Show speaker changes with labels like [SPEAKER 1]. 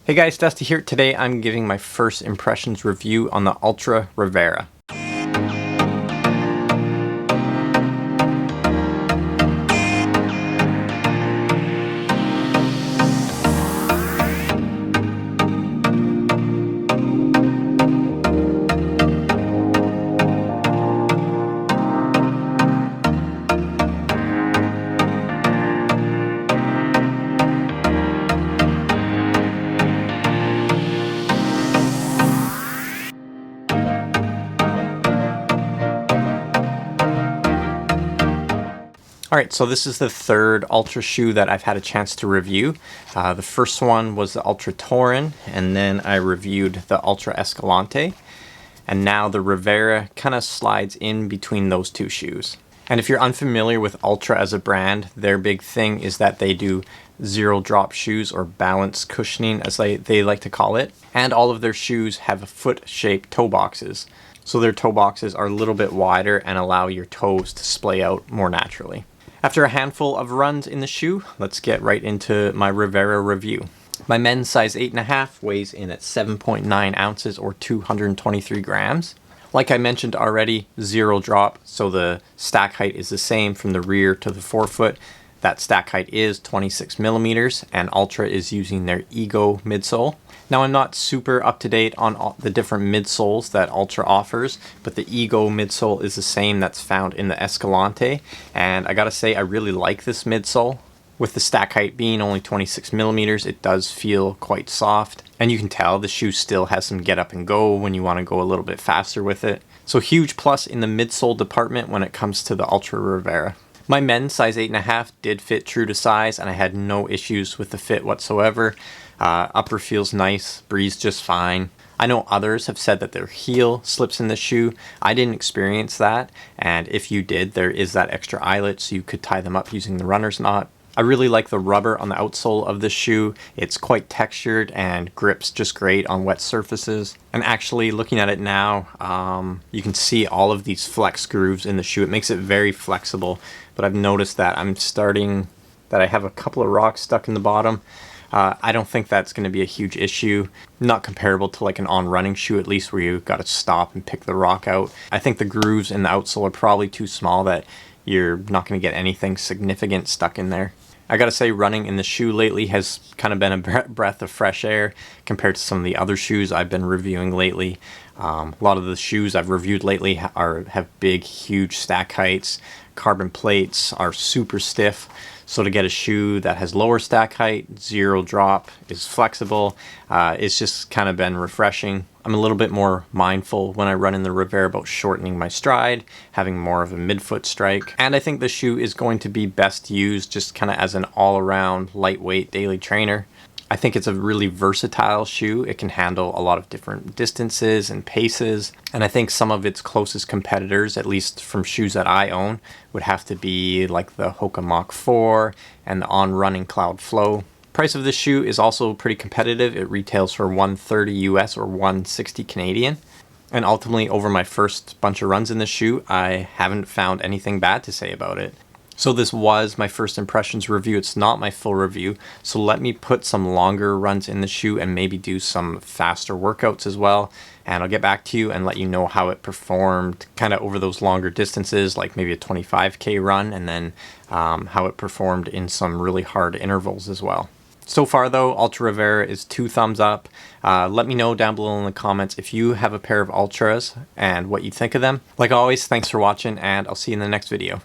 [SPEAKER 1] Hey guys, Dusty here. Today I'm giving my first impressions review on the Altra Rivera. Alright, so this is the third Altra shoe that I've had a chance to review. The first one was the Altra Torin, and then I reviewed the Altra Escalante. And now the Rivera kind of slides in between those two shoes. And if you're unfamiliar with Altra as a brand, their big thing is that they do zero drop shoes, or balance cushioning as they like to call it. And all of their shoes have foot-shaped toe boxes. So their toe boxes are a little bit wider and allow your toes to splay out more naturally. After a handful of runs in the shoe, let's get right into my Rivera review. My men's size 8.5 weighs in at 7.9 ounces or 223 grams. Like I mentioned already, zero drop, so the stack height is the same from the rear to the forefoot. That stack height is 26 millimeters, and Altra is using their Ego midsole. Now, I'm not super up to date on all the different midsoles that Altra offers, but the Ego midsole is the same that's found in the Escalante, and I gotta say I really like this midsole. With the stack height being only 26 millimeters, it does feel quite soft, and you can tell the shoe still has some get up and go when you want to go a little bit faster with it. So huge plus in the midsole department when it comes to the Altra Rivera. My men's size 8.5 did fit true to size, and I had no issues with the fit whatsoever. Upper feels nice, breathes just fine. I know others have said that their heel slips in the shoe. I didn't experience that, and if you did, there is that extra eyelet so you could tie them up using the runner's knot. I really like the rubber on the outsole of this shoe. It's quite textured and grips just great on wet surfaces. And actually, looking at it now, you can see all of these flex grooves in the shoe. It makes it very flexible, but I've noticed that I have a couple of rocks stuck in the bottom. I don't think that's going to be a huge issue. Not comparable to like an on-running shoe, at least, where you've got to stop and pick the rock out. I think the grooves in the outsole are probably too small that you're not going to get anything significant stuck in there. I gotta say, running in the shoe lately has kind of been a breath of fresh air compared to some of the other shoes I've been reviewing lately. A lot of the shoes I've reviewed lately have big, huge stack heights. Carbon plates are super stiff. So to get a shoe that has lower stack height, zero drop, is flexible, it's just kind of been refreshing. I'm a little bit more mindful when I run in the Rivera about shortening my stride, having more of a midfoot strike. And I think the shoe is going to be best used just kind of as an all-around lightweight daily trainer. I think it's a really versatile shoe. It can handle a lot of different distances and paces. And I think some of its closest competitors, at least from shoes that I own, would have to be like the Hoka Mach 4 and the On Running Cloud Flow. Price of this shoe is also pretty competitive. It retails for $130 US or $160 Canadian. And ultimately, over my first bunch of runs in this shoe, I haven't found anything bad to say about it. So this was my first impressions review. It's not my full review. So let me put some longer runs in the shoe and maybe do some faster workouts as well. And I'll get back to you and let you know how it performed kind of over those longer distances, like maybe a 25K run, and then how it performed in some really hard intervals as well. So far though, Altra Rivera is 2 thumbs up. Let me know down below in the comments if you have a pair of Altras and what you think of them. Like always, thanks for watching, and I'll see you in the next video.